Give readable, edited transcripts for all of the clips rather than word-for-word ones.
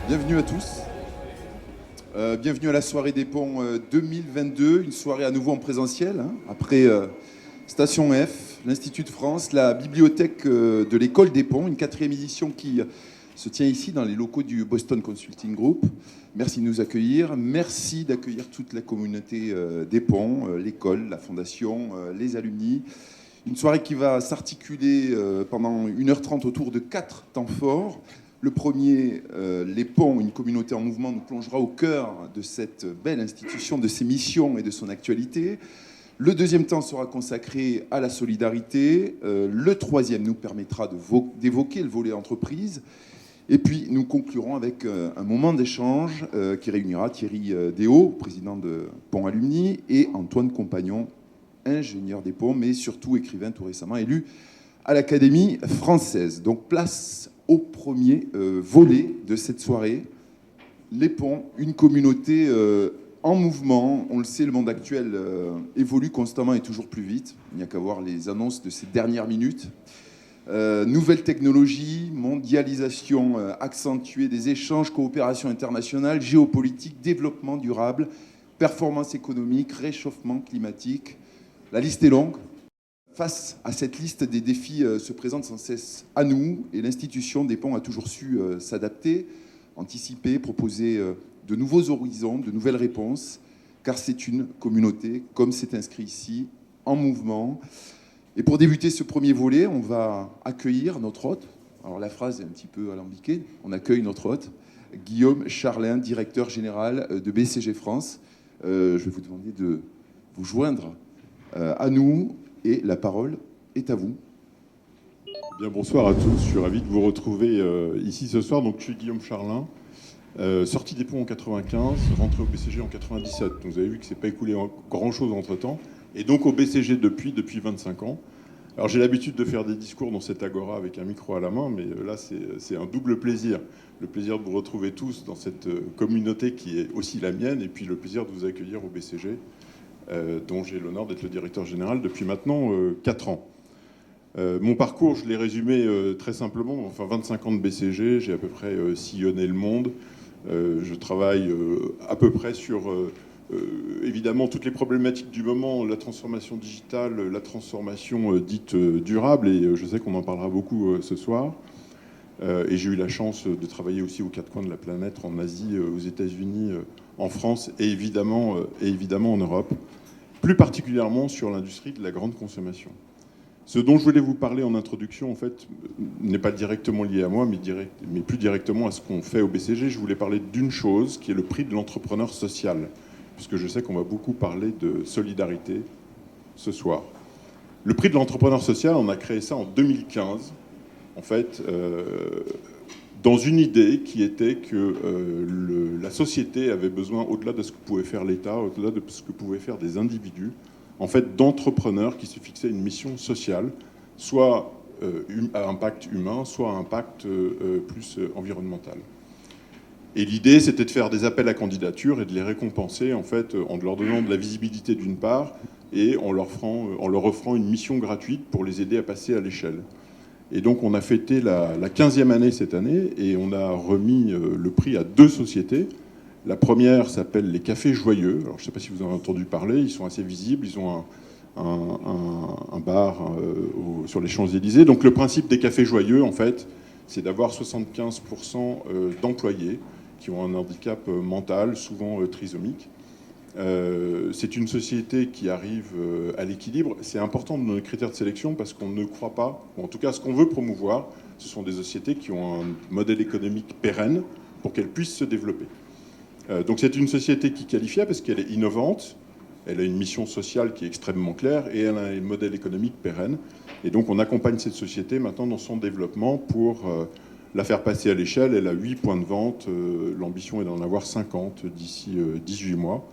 Bienvenue à tous. Bienvenue à la soirée des ponts 2022, une soirée à nouveau en présentiel, hein, après Station F, l'Institut de France, la bibliothèque de l'école des ponts, une 4e édition qui se tient ici dans les locaux du Boston Consulting Group. Merci de nous accueillir, merci d'accueillir toute la communauté des ponts, l'école, la fondation, les alumni. Une soirée qui va s'articuler pendant 1h30 autour de 4 temps forts. Le premier, les ponts, une communauté en mouvement, nous plongera au cœur de cette belle institution, de ses missions et de son actualité. Le deuxième temps sera consacré à la solidarité. Le troisième nous permettra d'évoquer le volet entreprise. Et puis nous conclurons avec un moment d'échange qui réunira Thierry Déhaut, président de Ponts Alumni, et Antoine Compagnon, ingénieur des ponts, mais surtout écrivain tout récemment élu à l'Académie française. Donc place au premier volet de cette soirée, les ponts, une communauté en mouvement. On le sait, le monde actuel évolue constamment et toujours plus vite. Il n'y a qu'à voir les annonces de ces dernières minutes. Nouvelles technologies, mondialisation accentuée des échanges, coopération internationale, géopolitique, développement durable, performance économique, réchauffement climatique. La liste est longue. Face à cette liste, des défis se présentent sans cesse à nous, et l'institution des ponts a toujours su s'adapter, anticiper, proposer de nouveaux horizons, de nouvelles réponses, car c'est une communauté, comme c'est inscrit ici, en mouvement. Et pour débuter ce premier volet, on va accueillir notre hôte. Alors la phrase est un petit peu alambiquée. On accueille notre hôte, Guillaume Charlin, directeur général de BCG France. Je vais vous demander de vous joindre à nous. Et la parole est à vous. Bien, bonsoir à tous. Je suis ravi de vous retrouver ici ce soir. Donc, je suis Guillaume Charlin, sorti des ponts en 95, rentré au BCG en 97. Donc, vous avez vu que c'est pas écoulé grand-chose entre-temps. Et donc au BCG depuis 25 ans. Alors, j'ai l'habitude de faire des discours dans cette agora avec un micro à la main, mais là, c'est un double plaisir. Le plaisir de vous retrouver tous dans cette communauté qui est aussi la mienne, et puis le plaisir de vous accueillir au BCG. Dont j'ai l'honneur d'être le directeur général depuis maintenant 4 ans. Mon parcours, je l'ai résumé très simplement. Enfin, 25 ans de BCG, j'ai à peu près sillonné le monde. Je travaille à peu près sur, évidemment, toutes les problématiques du moment, la transformation digitale, la transformation dite durable, et je sais qu'on en parlera beaucoup ce soir. Et j'ai eu la chance de travailler aussi aux 4 coins de la planète, en Asie, aux États-Unis, en France et évidemment en Europe, plus particulièrement sur l'industrie de la grande consommation. Ce dont je voulais vous parler en introduction, en fait, n'est pas directement lié à moi, mais plus directement à ce qu'on fait au BCG. Je voulais parler d'une chose, qui est le prix de l'entrepreneur social, puisque je sais qu'on va beaucoup parler de solidarité ce soir. Le prix de l'entrepreneur social, on a créé ça en 2015, en fait, dans une idée qui était que la société avait besoin, au-delà de ce que pouvait faire l'État, au-delà de ce que pouvaient faire des individus, en fait, d'entrepreneurs qui se fixaient une mission sociale, soit à impact humain, soit à impact plus environnemental. Et l'idée, c'était de faire des appels à candidature et de les récompenser, en fait, en leur donnant de la visibilité d'une part, et en leur offrant une mission gratuite pour les aider à passer à l'échelle. Et donc, on a fêté la 15e année cette année et on a remis le prix à 2 sociétés. La première s'appelle les Cafés Joyeux. Alors, je ne sais pas si vous en avez entendu parler, ils sont assez visibles. Ils ont un bar sur les Champs-Élysées. Donc, le principe des Cafés Joyeux, en fait, c'est d'avoir 75% d'employés qui ont un handicap mental, souvent trisomique. C'est une société qui arrive à l'équilibre. C'est important dans nos critères de sélection parce qu'on ne croit pas, ou en tout cas ce qu'on veut promouvoir, ce sont des sociétés qui ont un modèle économique pérenne pour qu'elles puissent se développer. Donc c'est une société qui qualifie parce qu'elle est innovante, elle a une mission sociale qui est extrêmement claire et elle a un modèle économique pérenne. Et donc on accompagne cette société maintenant dans son développement pour la faire passer à l'échelle. Elle a 8 points de vente, l'ambition est d'en avoir 50 d'ici 18 mois.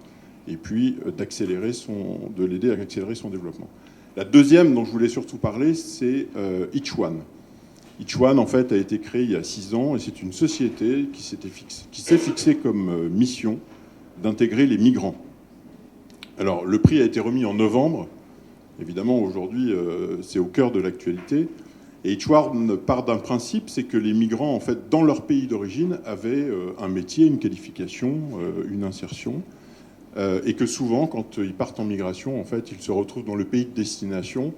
Et puis de l'aider à accélérer son développement. La deuxième dont je voulais surtout parler, c'est Each One. Each One, en fait, a été créé il y a 6 ans et c'est une société qui s'est fixée comme mission d'intégrer les migrants. Alors, le prix a été remis en novembre. Évidemment, aujourd'hui, c'est au cœur de l'actualité. Et Ichwan part d'un principe, c'est que les migrants, en fait, dans leur pays d'origine, avaient un métier, une qualification, une insertion, et que souvent, quand ils partent en migration, en fait, ils se retrouvent dans le pays de destination,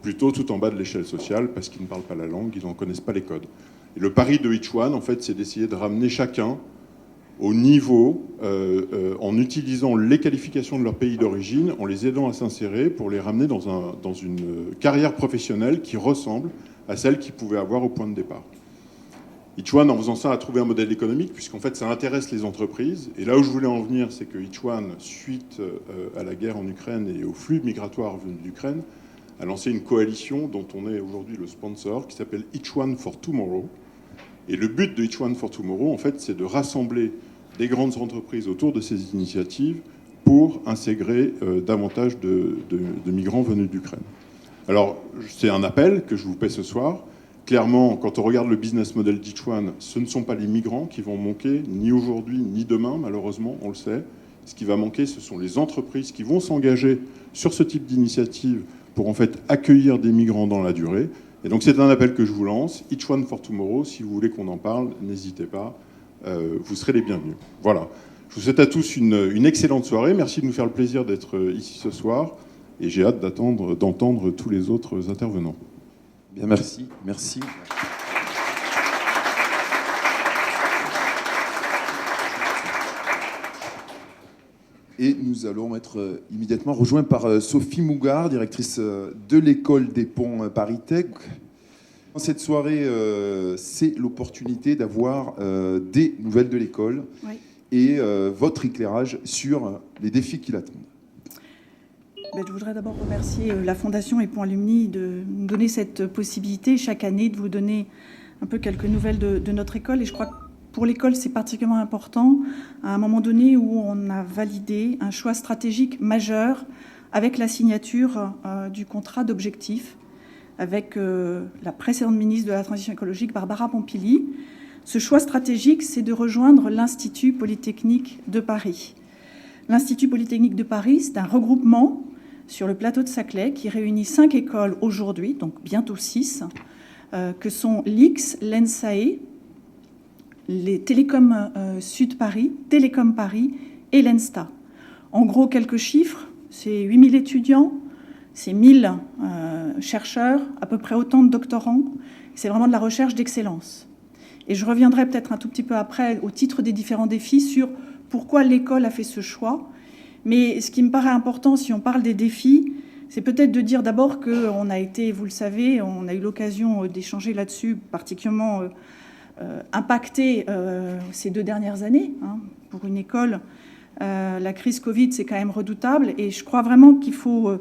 plutôt tout en bas de l'échelle sociale, parce qu'ils ne parlent pas la langue, ils n'en connaissent pas les codes. Et le pari de Ichwan, en fait, c'est d'essayer de ramener chacun au niveau, en utilisant les qualifications de leur pays d'origine, en les aidant à s'insérer pour les ramener dans une carrière professionnelle qui ressemble à celle qu'ils pouvaient avoir au point de départ. Ichwan, en faisant ça, a trouvé un modèle économique, puisqu'en fait, ça intéresse les entreprises. Et là où je voulais en venir, c'est que Ichwan, suite à la guerre en Ukraine et au flux migratoire venu d'Ukraine, a lancé une coalition dont on est aujourd'hui le sponsor, qui s'appelle Ichwan for Tomorrow. Et le but de Ichwan for Tomorrow, en fait, c'est de rassembler des grandes entreprises autour de ces initiatives pour intégrer davantage de migrants venus d'Ukraine. Alors, c'est un appel que je vous paie ce soir. Clairement, quand on regarde le business model d'Ichwan, ce ne sont pas les migrants qui vont manquer, ni aujourd'hui, ni demain, malheureusement, on le sait. Ce qui va manquer, ce sont les entreprises qui vont s'engager sur ce type d'initiative pour en fait accueillir des migrants dans la durée. Et donc c'est un appel que je vous lance. Ichwan for Tomorrow, si vous voulez qu'on en parle, n'hésitez pas, vous serez les bienvenus. Voilà. Je vous souhaite à tous une excellente soirée. Merci de nous faire le plaisir d'être ici ce soir. Et j'ai hâte d'entendre tous les autres intervenants. Bien, merci. Merci. Et nous allons être immédiatement rejoints par Sophie Mougard, directrice de l'école des ponts Paris Tech. Cette soirée, c'est l'opportunité d'avoir des nouvelles de l'école, oui, et votre éclairage sur les défis qui l'attendent. Je voudrais d'abord remercier la Fondation et Ponts Alumni de nous donner cette possibilité chaque année de vous donner un peu quelques nouvelles de notre école. Et je crois que pour l'école, c'est particulièrement important à un moment donné où on a validé un choix stratégique majeur avec la signature du contrat d'objectifs avec la précédente ministre de la Transition écologique, Barbara Pompili. Ce choix stratégique, c'est de rejoindre l'Institut Polytechnique de Paris. L'Institut Polytechnique de Paris, c'est un regroupement sur le plateau de Saclay qui réunit 5 écoles aujourd'hui, donc bientôt 6, que sont l'IX, l'ENSAE, les Télécoms Sud Paris, Télécom Paris et l'ENSTA. En gros, quelques chiffres, c'est 8000 étudiants, c'est 1000 chercheurs, à peu près autant de doctorants. C'est vraiment de la recherche d'excellence. Et je reviendrai peut-être un tout petit peu après, au titre des différents défis, sur pourquoi l'école a fait ce choix. Mais ce qui me paraît important, si on parle des défis, c'est peut-être de dire d'abord qu'on a été, vous le savez, on a eu l'occasion d'échanger là-dessus, particulièrement impacté ces 2 dernières années. Pour une école, la crise Covid, c'est quand même redoutable. Et je crois vraiment qu'il faut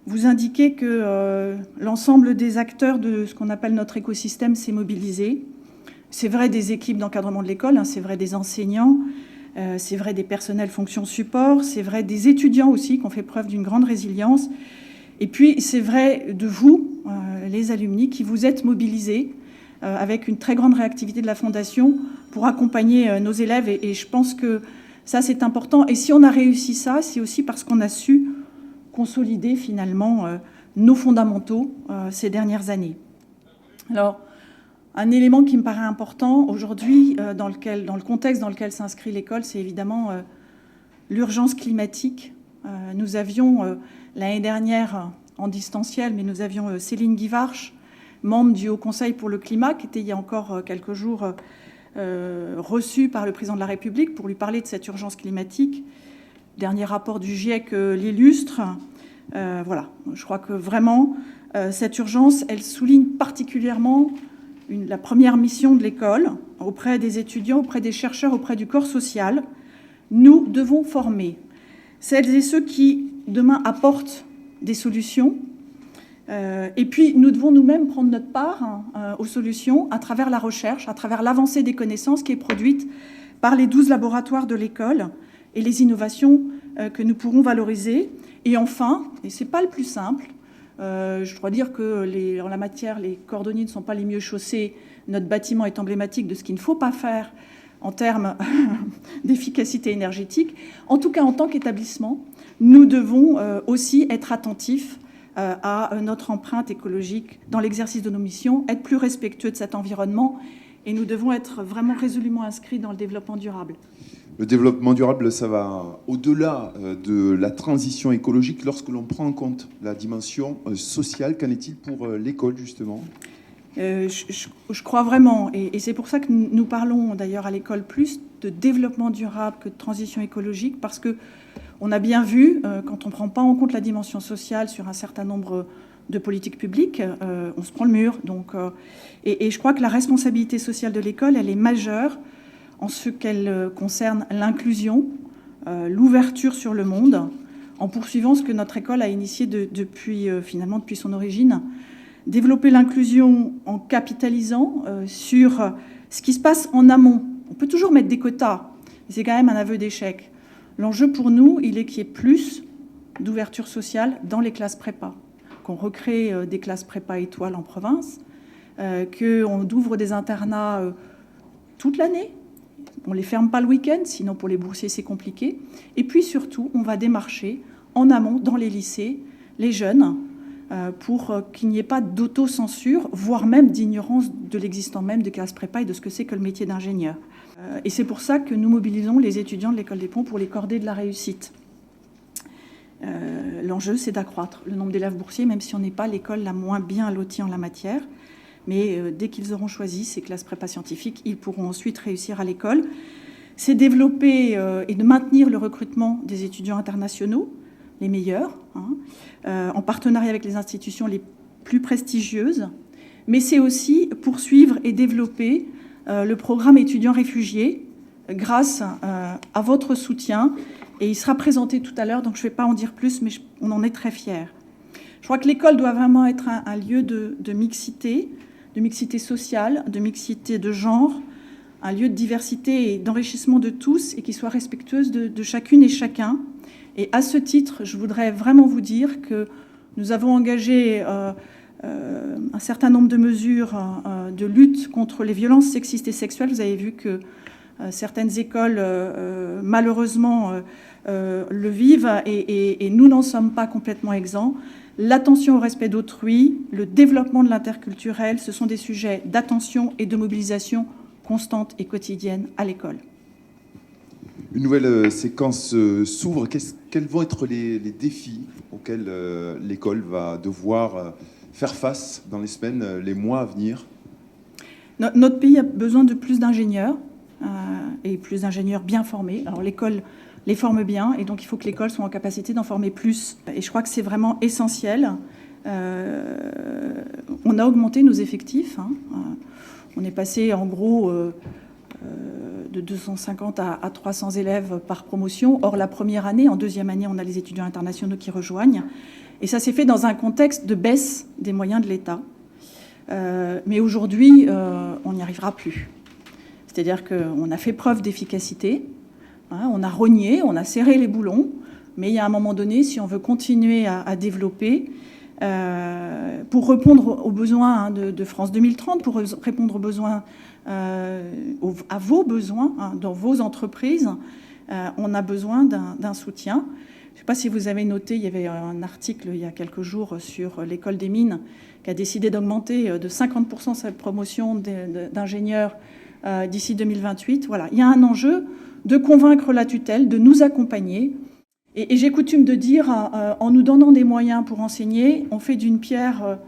vous indiquer que l'ensemble des acteurs de ce qu'on appelle notre écosystème s'est mobilisé. C'est vrai des équipes d'encadrement de l'école, c'est vrai des enseignants, c'est vrai des personnels fonction support, c'est vrai des étudiants aussi qui ont fait preuve d'une grande résilience. Et puis c'est vrai de vous, les alumni, qui vous êtes mobilisés avec une très grande réactivité de la Fondation pour accompagner nos élèves. Et je pense que ça, c'est important. Et si on a réussi ça, c'est aussi parce qu'on a su consolider finalement nos fondamentaux ces dernières années. Alors, un élément qui me paraît important aujourd'hui, dans le contexte dans lequel s'inscrit l'école, c'est évidemment l'urgence climatique. Nous avions, l'année dernière, en distanciel, mais nous avions Céline Guivarch, membre du Haut Conseil pour le climat, qui était il y a encore quelques jours reçue par le président de la République pour lui parler de cette urgence climatique. Le dernier rapport du GIEC l'illustre. Voilà, je crois que vraiment, cette urgence, elle souligne particulièrement la première mission de l'école auprès des étudiants, auprès des chercheurs, auprès du corps social. Nous devons former celles et ceux qui, demain, apportent des solutions. Et puis, nous devons nous-mêmes prendre notre part aux solutions à travers la recherche, à travers l'avancée des connaissances qui est produite par les 12 laboratoires de l'école et les innovations que nous pourrons valoriser. Et enfin, et ce n'est pas le plus simple, je dois dire que en la matière, les cordonniers ne sont pas les mieux chaussés. Notre bâtiment est emblématique de ce qu'il ne faut pas faire en termes d'efficacité énergétique. En tout cas, en tant qu'établissement, nous devons aussi être attentifs à notre empreinte écologique dans l'exercice de nos missions, être plus respectueux de cet environnement, et nous devons être vraiment résolument inscrits dans le développement durable. Le développement durable, ça va au-delà de la transition écologique lorsque l'on prend en compte la dimension sociale. Qu'en est-il pour l'école, justement ? Je crois vraiment, et c'est pour ça que nous parlons d'ailleurs à l'école plus de développement durable que de transition écologique, parce qu'on a bien vu, quand on ne prend pas en compte la dimension sociale sur un certain nombre de politiques publiques, on se prend le mur. Donc, et je crois que la responsabilité sociale de l'école, elle est majeure en ce qu'elle concerne l'inclusion, l'ouverture sur le monde, en poursuivant ce que notre école a initié depuis son origine. Développer l'inclusion en capitalisant sur ce qui se passe en amont. On peut toujours mettre des quotas, mais c'est quand même un aveu d'échec. L'enjeu pour nous, il est qu'il y ait plus d'ouverture sociale dans les classes prépa, qu'on recrée des classes prépa étoiles en province, qu'on ouvre des internats toute l'année. On ne les ferme pas le week-end, sinon pour les boursiers c'est compliqué. Et puis surtout, on va démarcher en amont, dans les lycées, les jeunes, pour qu'il n'y ait pas d'autocensure, voire même d'ignorance de l'existant même de classes prépa et de ce que c'est que le métier d'ingénieur. Et c'est pour ça que nous mobilisons les étudiants de l'École des Ponts pour les cordées de la réussite. L'enjeu, c'est d'accroître le nombre d'élèves boursiers, même si on n'est pas l'école la moins bien lotie en la matière. Mais dès qu'ils auront choisi ces classes prépa scientifiques, ils pourront ensuite réussir à l'école. C'est développer et de maintenir le recrutement des étudiants internationaux, les meilleurs, en partenariat avec les institutions les plus prestigieuses. Mais c'est aussi poursuivre et développer le programme étudiants réfugiés grâce à votre soutien. Et il sera présenté tout à l'heure, donc je ne vais pas en dire plus, mais on en est très fiers. Je crois que l'école doit vraiment être un lieu de mixité sociale, de mixité de genre, un lieu de diversité et d'enrichissement de tous et qui soit respectueuse de chacune et chacun. Et à ce titre, je voudrais vraiment vous dire que nous avons engagé un certain nombre de mesures de lutte contre les violences sexistes et sexuelles. Vous avez vu que certaines écoles, malheureusement, le vivent et nous n'en sommes pas complètement exempts. L'attention au respect d'autrui, le développement de l'interculturel, ce sont des sujets d'attention et de mobilisation constante et quotidienne à l'école. Une nouvelle séquence s'ouvre. Quels vont être les défis auxquels l'école va devoir faire face dans les semaines, les mois à venir ? Notre pays a besoin de plus d'ingénieurs et plus d'ingénieurs bien formés. Alors l'école les forme bien et donc il faut que l'école soit en capacité d'en former plus. Et je crois que c'est vraiment essentiel. On a augmenté nos effectifs. On est passé en gros de 250 à 300 élèves par promotion. Or, la première année, en deuxième année, on a les étudiants internationaux qui rejoignent. Et ça s'est fait dans un contexte de baisse des moyens de l'État. Mais aujourd'hui, on n'y arrivera plus. C'est-à-dire qu'on a fait preuve d'efficacité, on a rogné, on a serré les boulons, mais il y a un moment donné, si on veut continuer à développer, pour répondre aux besoins de France 2030, pour répondre aux besoins, à vos besoins dans vos entreprises, on a besoin d'un soutien. Je ne sais pas si vous avez noté, il y avait un article il y a quelques jours sur l'École des Mines qui a décidé d'augmenter de 50% sa promotion d'ingénieurs d'ici 2028. Voilà, il y a un enjeu de convaincre la tutelle, de nous accompagner. Et j'ai coutume de dire, en nous donnant des moyens pour enseigner, on fait d'une pierre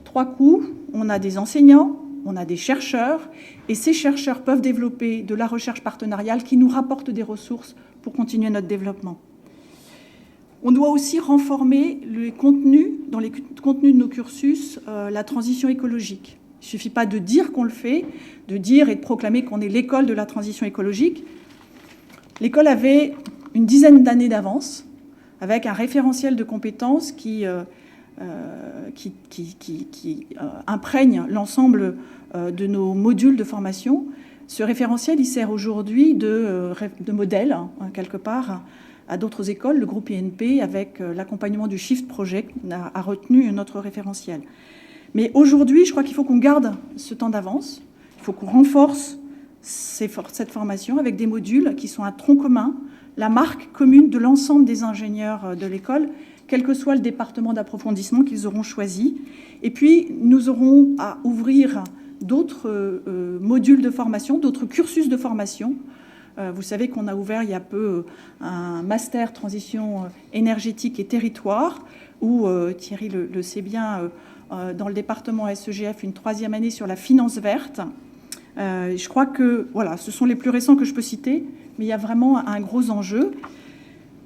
trois coups. On a des enseignants, on a des chercheurs, et ces chercheurs peuvent développer de la recherche partenariale qui nous rapporte des ressources pour continuer notre développement. On doit aussi renforcer les contenus, dans les contenus de nos cursus, la transition écologique. Il ne suffit pas de dire qu'on le fait, de dire et de proclamer qu'on est l'école de la transition écologique. L'école avait une dizaine d'années d'avance, avec un référentiel de compétences qui imprègne l'ensemble de nos modules de formation. Ce référentiel, il sert aujourd'hui de modèle, quelque part, à d'autres écoles. Le groupe INP, avec l'accompagnement du Shift Project, a retenu notre référentiel. Mais aujourd'hui, je crois qu'il faut qu'on garde ce temps d'avance. Il faut qu'on renforce cette formation avec des modules qui sont un tronc commun, la marque commune de l'ensemble des ingénieurs de l'école, quel que soit le département d'approfondissement qu'ils auront choisi. Et puis, nous aurons à ouvrir d'autres modules de formation, d'autres cursus de formation. Vous savez qu'on a ouvert il y a peu un master transition énergétique et territoire, où Thierry le sait bien, dans le département SEGF, une 3e année sur la finance verte. Je crois que voilà, ce sont les plus récents que je peux citer, mais il y a vraiment un gros enjeu.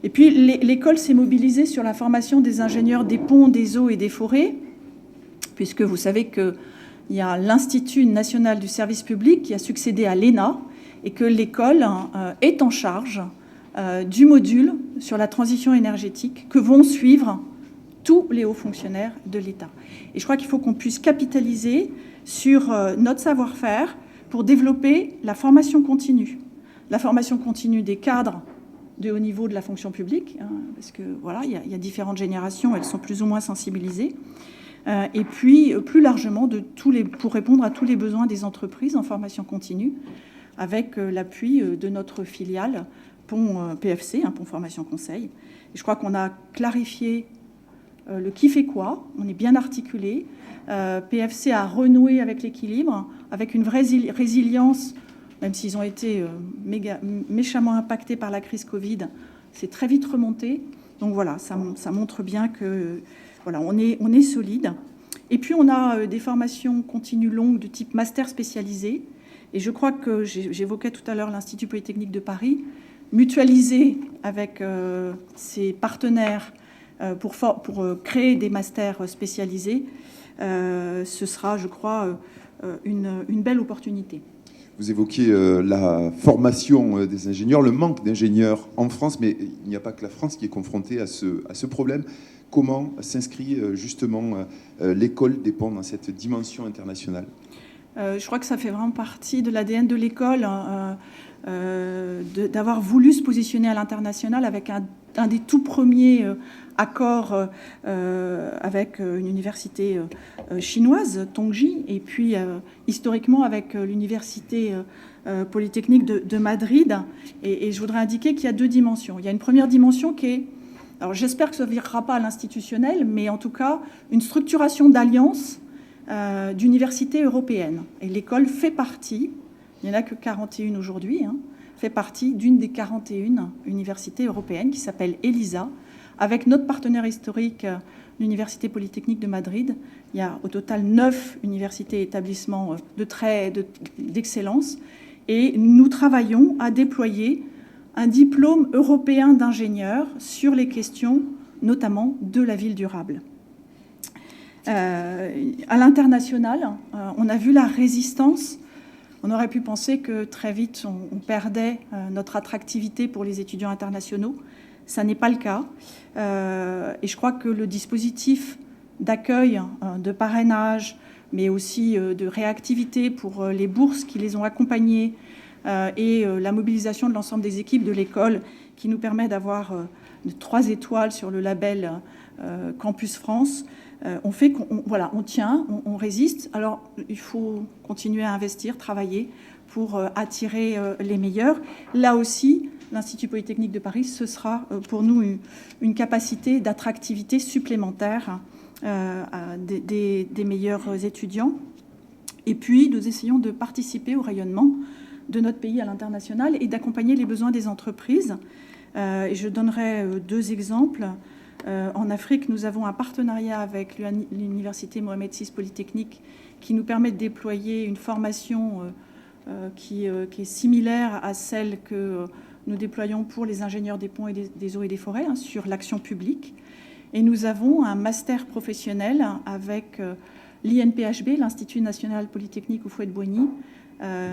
Et puis l'école s'est mobilisée sur la formation des ingénieurs des ponts, des eaux et des forêts, puisque vous savez qu'il y a l'Institut national du service public qui a succédé à l'ENA, et que l'école est en charge du module sur la transition énergétique que vont suivre tous les hauts fonctionnaires de l'État. Et je crois qu'il faut qu'on puisse capitaliser sur notre savoir-faire pour développer la formation continue des cadres de haut niveau de la fonction publique, parce que voilà, il y a différentes générations, elles sont plus ou moins sensibilisées, et puis plus largement pour répondre à tous les besoins des entreprises en formation continue, avec l'appui de notre filiale Pont PFC, Pont Formation Conseil. Et je crois qu'on a clarifié le qui fait quoi, on est bien articulé. PFC a renoué avec l'équilibre, avec une vraie résilience, même s'ils ont été méchamment impactés par la crise Covid, c'est très vite remonté. Donc voilà, ça montre bien que voilà, on est solide. Et puis on a des formations continues longues de type master spécialisé. Et je crois que j'évoquais tout à l'heure l'Institut Polytechnique de Paris, mutualiser avec ses partenaires pour créer des masters spécialisés, ce sera, je crois, une belle opportunité. Vous évoquiez la formation des ingénieurs, le manque d'ingénieurs en France, mais il n'y a pas que la France qui est confrontée à ce problème. Comment s'inscrit justement l'école des ponts dans cette dimension internationale ? Je crois que ça fait vraiment partie de l'ADN de l'école, d'avoir voulu se positionner à l'international avec un des tout premiers accords avec une université chinoise, Tongji, et puis historiquement avec l'université polytechnique de Madrid. Et je voudrais indiquer qu'il y a 2 dimensions. Il y a une première dimension qui est, alors j'espère que ça ne virera pas à l'institutionnel, mais en tout cas une structuration d'alliance d'universités européennes. Et l'école fait partie, il n'y en a que 41 aujourd'hui, fait partie d'une des 41 universités européennes qui s'appelle ELISA, avec notre partenaire historique, l'Université Polytechnique de Madrid. Il y a au total 9 universités et établissements d'excellence. Et nous travaillons à déployer un diplôme européen d'ingénieur sur les questions, notamment de la ville durable. À l'international, on a vu la résistance. On aurait pu penser que très vite, on perdait notre attractivité pour les étudiants internationaux. Ça n'est pas le cas. Et je crois que le dispositif d'accueil, de parrainage, mais aussi de réactivité pour les bourses qui les ont accompagnés et la mobilisation de l'ensemble des équipes de l'école qui nous permet d'avoir 3 étoiles sur le label Campus France, on fait on tient, on résiste. Alors, il faut continuer à investir, travailler pour attirer les meilleurs. Là aussi, l'Institut Polytechnique de Paris, ce sera pour nous une capacité d'attractivité supplémentaire des meilleurs étudiants. Et puis, nous essayons de participer au rayonnement de notre pays à l'international et d'accompagner les besoins des entreprises. Et je donnerai 2 exemples. En Afrique, nous avons un partenariat avec l'Université Mohamed VI Polytechnique qui nous permet de déployer une formation qui est similaire à celle que nous déployons pour les ingénieurs des ponts et des eaux et des forêts, sur l'action publique. Et nous avons un master professionnel avec l'INPHB, l'Institut national polytechnique Houphouët-Boigny,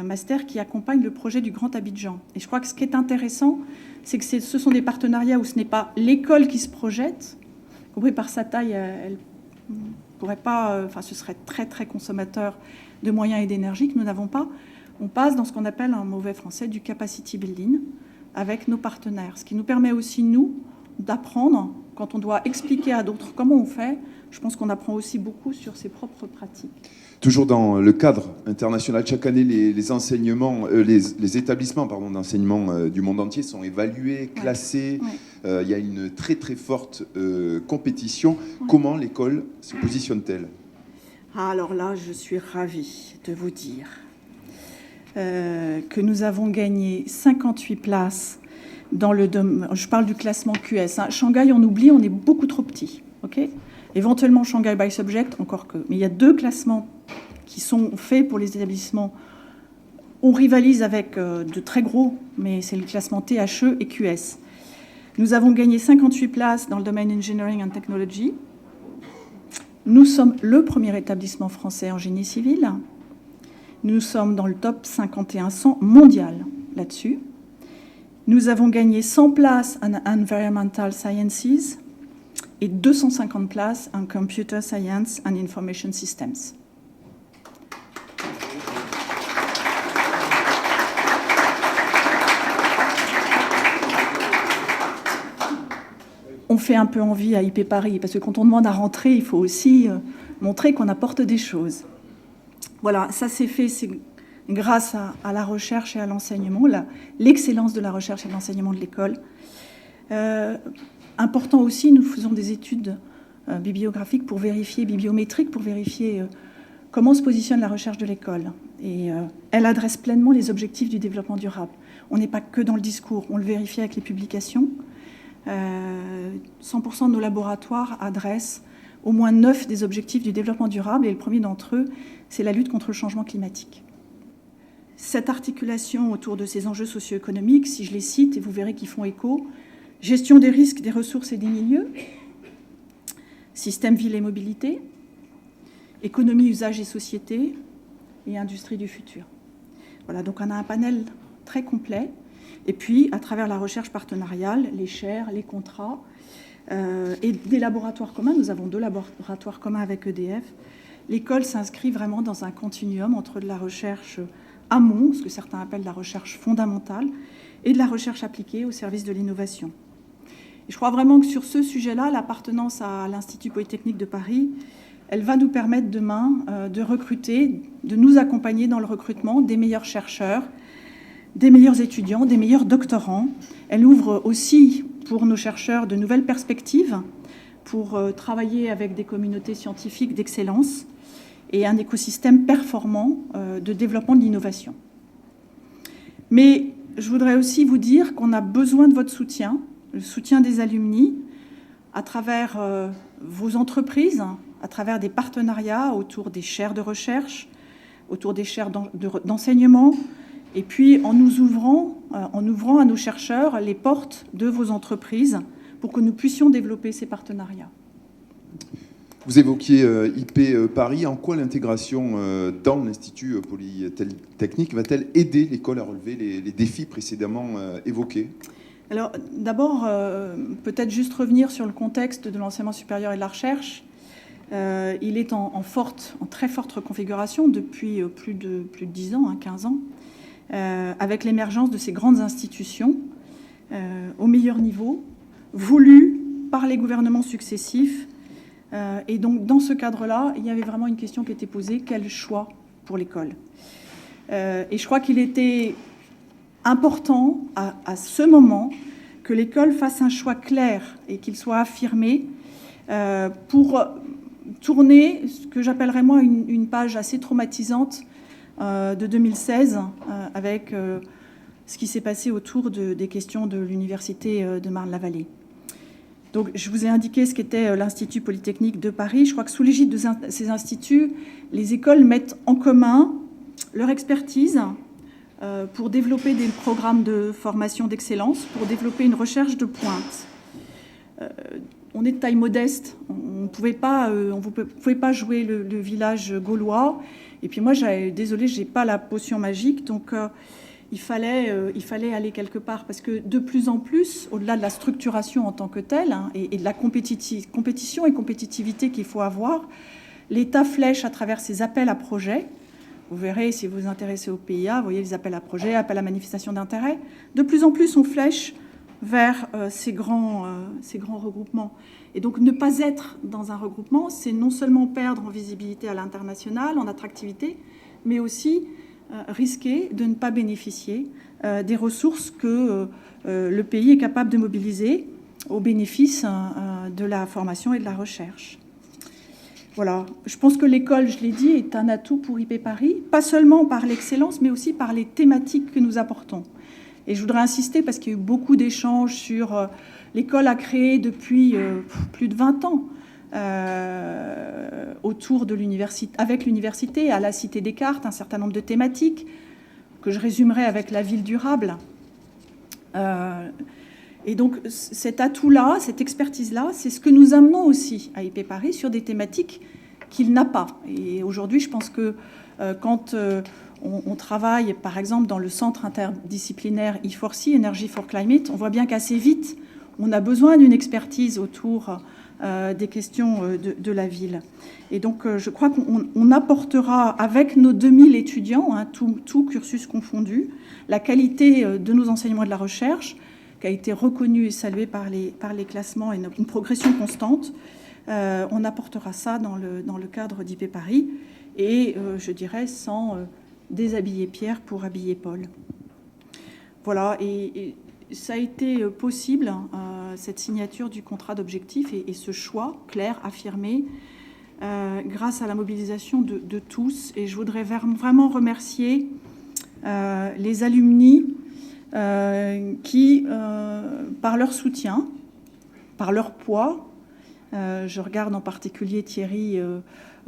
master qui accompagne le projet du Grand Abidjan. Et je crois que ce qui est intéressant, c'est que ce sont des partenariats où ce n'est pas l'école qui se projette, compris par sa taille, elle pourrait pas, ce serait très très consommateur de moyens et d'énergie que nous n'avons pas. On passe dans ce qu'on appelle en mauvais français du capacity building avec nos partenaires, ce qui nous permet aussi, nous, d'apprendre quand on doit expliquer à d'autres comment on fait. Je pense qu'on apprend aussi beaucoup sur ses propres pratiques. Toujours dans le cadre international, chaque année, les enseignements, les établissements d'enseignement du monde entier sont évalués, classés. Il y a une très très forte compétition. Comment l'école se positionne-t-elle? Alors là, je suis ravie de vous dire que nous avons gagné 58 places dans le domaine. Je parle du classement QS. Hein. Shanghai, on oublie, on est beaucoup trop petit. Okay, éventuellement Shanghai by subject, encore que. Mais il y a 2 classements qui sont faits pour les établissements. On rivalise avec de très gros, mais c'est le classement THE et QS. Nous avons gagné 58 places dans le domaine Engineering and Technology. Nous sommes le premier établissement français en génie civil. Nous sommes dans le top 51-100 mondial là-dessus. Nous avons gagné 100 places en Environmental Sciences et 250 places en Computer Science and Information Systems. On fait un peu envie à IP Paris, parce que quand on demande à rentrer, il faut aussi montrer qu'on apporte des choses. Voilà, ça s'est fait, c'est grâce à la recherche et à l'enseignement, l'excellence de la recherche et de l'enseignement de l'école. Important aussi, nous faisons des études bibliographiques pour vérifier, bibliométriques pour vérifier comment se positionne la recherche de l'école. Et elle adresse pleinement les objectifs du développement durable. On n'est pas que dans le discours, on le vérifie avec les publications. 100% de nos laboratoires adressent au moins 9 des objectifs du développement durable, et le premier d'entre eux, c'est la lutte contre le changement climatique. Cette articulation autour de ces enjeux socio-économiques, si je les cite, et vous verrez qu'ils font écho: gestion des risques, des ressources et des milieux, système ville et mobilité, économie, usage et société, et industrie du futur. Voilà, donc on a un panel très complet. Et puis, à travers la recherche partenariale, les chaires, les contrats et des laboratoires communs, nous avons 2 laboratoires communs avec EDF, l'école s'inscrit vraiment dans un continuum entre de la recherche amont, ce que certains appellent la recherche fondamentale, et de la recherche appliquée au service de l'innovation. Et je crois vraiment que sur ce sujet-là, l'appartenance à l'Institut Polytechnique de Paris, elle va nous permettre demain de recruter, de nous accompagner dans le recrutement des meilleurs chercheurs, des meilleurs étudiants, des meilleurs doctorants. Elle ouvre aussi pour nos chercheurs de nouvelles perspectives pour travailler avec des communautés scientifiques d'excellence et un écosystème performant de développement de l'innovation. Mais je voudrais aussi vous dire qu'on a besoin de votre soutien, le soutien des alumni, à travers vos entreprises, à travers des partenariats autour des chaires de recherche, autour des chaires d'enseignement, et puis en ouvrant à nos chercheurs les portes de vos entreprises pour que nous puissions développer ces partenariats. Vous évoquiez IP Paris. En quoi l'intégration dans l'Institut Polytechnique va-t-elle aider l'école à relever les défis précédemment évoqués? Alors d'abord, peut-être juste revenir sur le contexte de l'enseignement supérieur et de la recherche. Il est en très forte reconfiguration depuis plus de 10 ans, 15 ans. Avec l'émergence de ces grandes institutions au meilleur niveau, voulues par les gouvernements successifs. Et donc, dans ce cadre-là, il y avait vraiment une question qui était posée: quel choix pour l'école? Et je crois qu'il était important, à ce moment, que l'école fasse un choix clair et qu'il soit affirmé pour tourner ce que j'appellerais moi une page assez traumatisante de 2016, avec ce qui s'est passé autour des questions de l'université de Marne-la-Vallée. Donc, je vous ai indiqué ce qu'était l'Institut Polytechnique de Paris. Je crois que sous l'égide de ces instituts, les écoles mettent en commun leur expertise pour développer des programmes de formation d'excellence, pour développer une recherche de pointe. On est de taille modeste, on ne pouvait pas jouer le village gaulois. Et puis moi, désolée, je n'ai pas la potion magique, donc il fallait aller quelque part. Parce que de plus en plus, au-delà de la structuration en tant que telle, et de la compétition et compétitivité qu'il faut avoir, l'État flèche à travers ses appels à projets. Vous verrez, si vous vous intéressez au PIA, vous voyez les appels à projets, appels à manifestation d'intérêt. De plus en plus, on flèche vers ces grands regroupements. Et donc ne pas être dans un regroupement, c'est non seulement perdre en visibilité à l'international, en attractivité, mais aussi risquer de ne pas bénéficier des ressources que le pays est capable de mobiliser au bénéfice de la formation et de la recherche. Voilà, je pense que l'école, je l'ai dit, est un atout pour IP Paris, pas seulement par l'excellence, mais aussi par les thématiques que nous apportons. Et je voudrais insister, parce qu'il y a eu beaucoup d'échanges sur l'école a créé depuis plus de 20 ans, autour de l'université, avec l'université, à la Cité Descartes, un certain nombre de thématiques que je résumerai avec la ville durable. Et donc cet atout-là, cette expertise-là, c'est ce que nous amenons aussi à IP Paris sur des thématiques qu'il n'a pas. Et aujourd'hui, je pense que quand on travaille, par exemple, dans le centre interdisciplinaire E4C, Energy for Climate, on voit bien qu'assez vite, on a besoin d'une expertise autour des questions de la ville. Et donc, je crois qu'on apportera, avec nos 2000 étudiants, tout cursus confondu, la qualité de nos enseignements et de la recherche, qui a été reconnue et saluée par les classements et une progression constante. On apportera ça dans le cadre d'IP Paris et, je dirais, sans déshabiller Pierre pour habiller Paul. Voilà, et ça a été possible, cette signature du contrat d'objectifs et ce choix clair, affirmé, grâce à la mobilisation de tous. Et je voudrais vraiment remercier les alumni qui, par leur soutien, par leur poids, je regarde en particulier Thierry,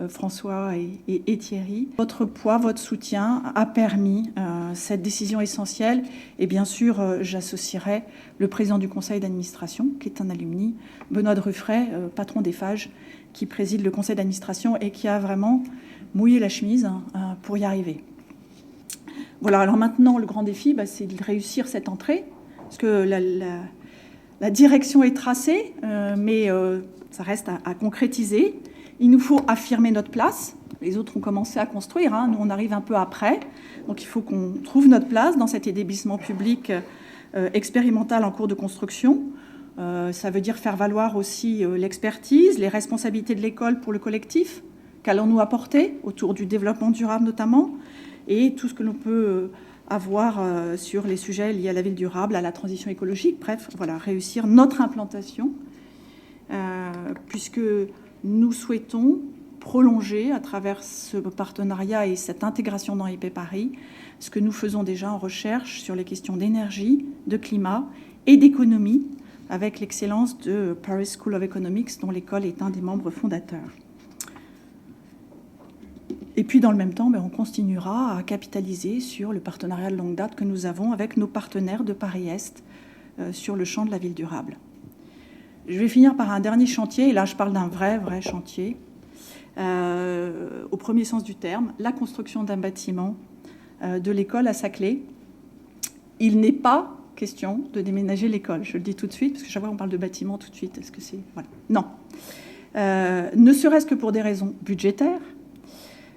François et Thierry, votre poids, votre soutien a permis cette décision essentielle. Et bien sûr, j'associerai le président du conseil d'administration, qui est un alumni, Benoît de Ruffray, patron des FAGE, qui préside le conseil d'administration et qui a vraiment mouillé la chemise pour y arriver. Voilà, alors maintenant, le grand défi, c'est de réussir cette entrée, parce que la direction est tracée, mais ça reste à concrétiser. Il nous faut affirmer notre place. Les autres ont commencé à construire, nous on arrive un peu après. Donc il faut qu'on trouve notre place dans cet établissement public expérimental en cours de construction. Ça veut dire faire valoir aussi l'expertise, les responsabilités de l'école pour le collectif. Qu'allons-nous apporter autour du développement durable notamment, et tout ce que l'on peut avoir sur les sujets liés à la ville durable, à la transition écologique. Bref, voilà, réussir notre implantation, puisque nous souhaitons prolonger à travers ce partenariat et cette intégration dans IP Paris ce que nous faisons déjà en recherche sur les questions d'énergie, de climat et d'économie, avec l'excellence de Paris School of Economics, dont l'école est un des membres fondateurs. Et puis, dans le même temps, on continuera à capitaliser sur le partenariat de longue date que nous avons avec nos partenaires de Paris-Est sur le champ de la ville durable. Je vais finir par un dernier chantier, et là, je parle d'un vrai chantier, au premier sens du terme, la construction d'un bâtiment de l'école à Saclay. Il n'est pas question de déménager l'école, je le dis tout de suite, parce que chaque fois on parle de bâtiment tout de suite, est-ce que c'est... Voilà. Non. Ne serait-ce que pour des raisons budgétaires.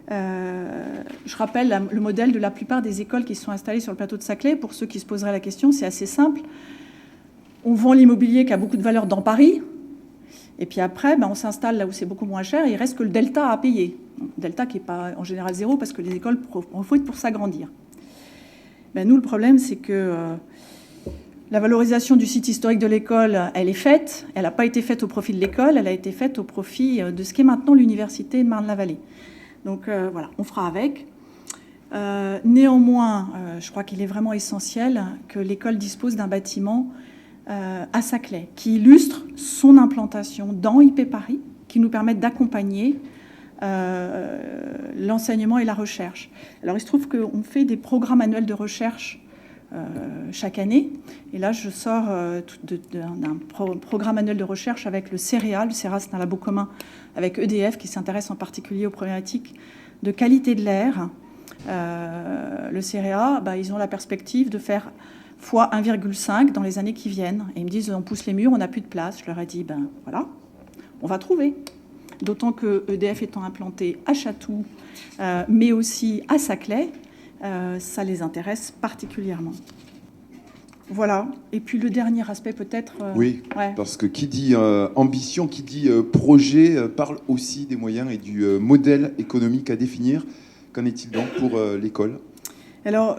Je rappelle le modèle de la plupart des écoles qui se sont installées sur le plateau de Saclay. Pour ceux qui se poseraient la question, c'est assez simple. On vend l'immobilier qui a beaucoup de valeur dans Paris, et puis après, on s'installe là où c'est beaucoup moins cher, et il reste que le delta à payer. Donc, delta qui n'est pas en général zéro, parce que les écoles profitent pour s'agrandir. Nous, le problème, c'est que la valorisation du site historique de l'école, elle est faite. Elle n'a pas été faite au profit de l'école, elle a été faite au profit de ce qu'est maintenant l'université de Marne-la-Vallée. Donc voilà, on fera avec. Néanmoins, je crois qu'il est vraiment essentiel que l'école dispose d'un bâtiment à Saclay, qui illustre son implantation dans IP Paris, qui nous permettent d'accompagner l'enseignement et la recherche. Alors il se trouve qu'on fait des programmes annuels de recherche chaque année, et là je sors d'un programme annuel de recherche avec le CEREA. Le CEREA, c'est un labo commun avec EDF qui s'intéresse en particulier aux problématiques de qualité de l'air. Le CEREA, ils ont la perspective de faire fois 1,5 dans les années qui viennent. Et ils me disent, on pousse les murs, on n'a plus de place. Je leur ai dit, voilà, on va trouver. D'autant que EDF étant implanté à Chatou, mais aussi à Saclay, ça les intéresse particulièrement. Voilà. Et puis le dernier aspect peut-être... Oui, ouais. parce que qui dit ambition, qui dit projet, parle aussi des moyens et du modèle économique à définir. Qu'en est-il donc pour l'école ? Alors,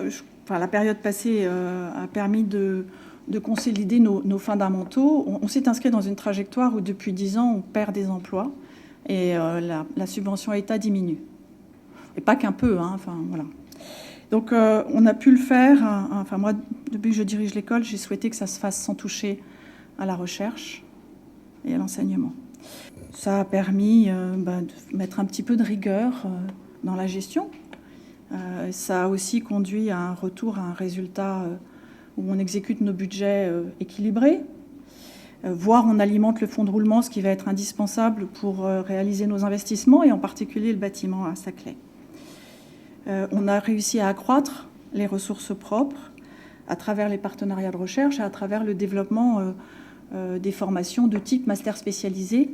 la période passée a permis de consolider nos fondamentaux. On s'est inscrit dans une trajectoire où depuis 10 ans, on perd des emplois et la subvention État diminue. Et pas qu'un peu, hein, enfin voilà. Donc on a pu le faire. Enfin moi, depuis que je dirige l'école, j'ai souhaité que ça se fasse sans toucher à la recherche et à l'enseignement. Ça a permis de mettre un petit peu de rigueur dans la gestion. Ça a aussi conduit à un retour à un résultat où on exécute nos budgets équilibrés, voire on alimente le fonds de roulement, ce qui va être indispensable pour réaliser nos investissements, et en particulier le bâtiment à Saclay. On a réussi à accroître les ressources propres à travers les partenariats de recherche et à travers le développement des formations de type master spécialisé.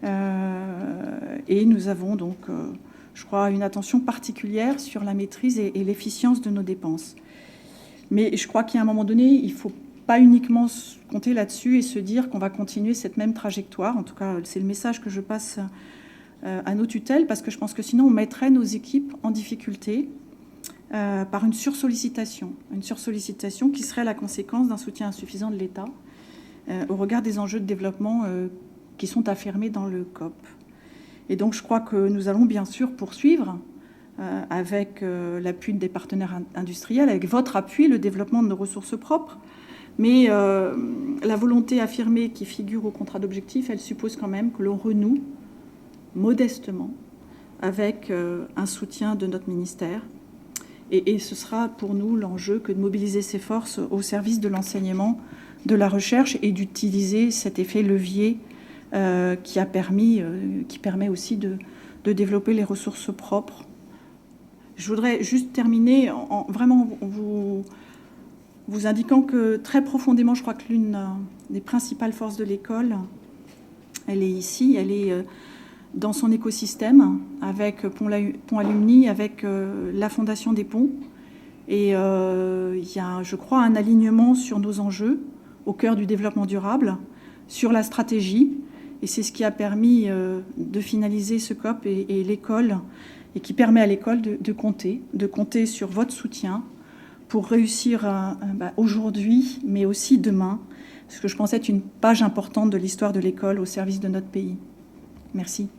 Et nous avons donc, je crois, une attention particulière sur la maîtrise et l'efficience de nos dépenses. Mais je crois qu'à un moment donné, il ne faut pas uniquement compter là-dessus et se dire qu'on va continuer cette même trajectoire. En tout cas, c'est le message que je passe à nos tutelles, parce que je pense que sinon on mettrait nos équipes en difficulté par une sursollicitation qui serait la conséquence d'un soutien insuffisant de l'État au regard des enjeux de développement qui sont affirmés dans le COP. Et donc je crois que nous allons bien sûr poursuivre avec l'appui des partenaires industriels, avec votre appui, le développement de nos ressources propres. Mais la volonté affirmée qui figure au contrat d'objectif, elle suppose quand même que l'on renoue modestement avec un soutien de notre ministère. Et ce sera pour nous l'enjeu que de mobiliser ces forces au service de l'enseignement, de la recherche, et d'utiliser cet effet levier qui permet aussi de développer les ressources propres. Je voudrais juste terminer en vraiment vous indiquant que très profondément, je crois que l'une des principales forces de l'école, elle est ici, elle est dans son écosystème, avec Pont Alumni, avec la Fondation des Ponts. Et il y a, je crois, un alignement sur nos enjeux au cœur du développement durable, sur la stratégie. Et c'est ce qui a permis de finaliser ce COP et l'école, et qui permet à l'école de compter sur votre soutien pour réussir aujourd'hui, mais aussi demain, ce que je pense être une page importante de l'histoire de l'école au service de notre pays. Merci.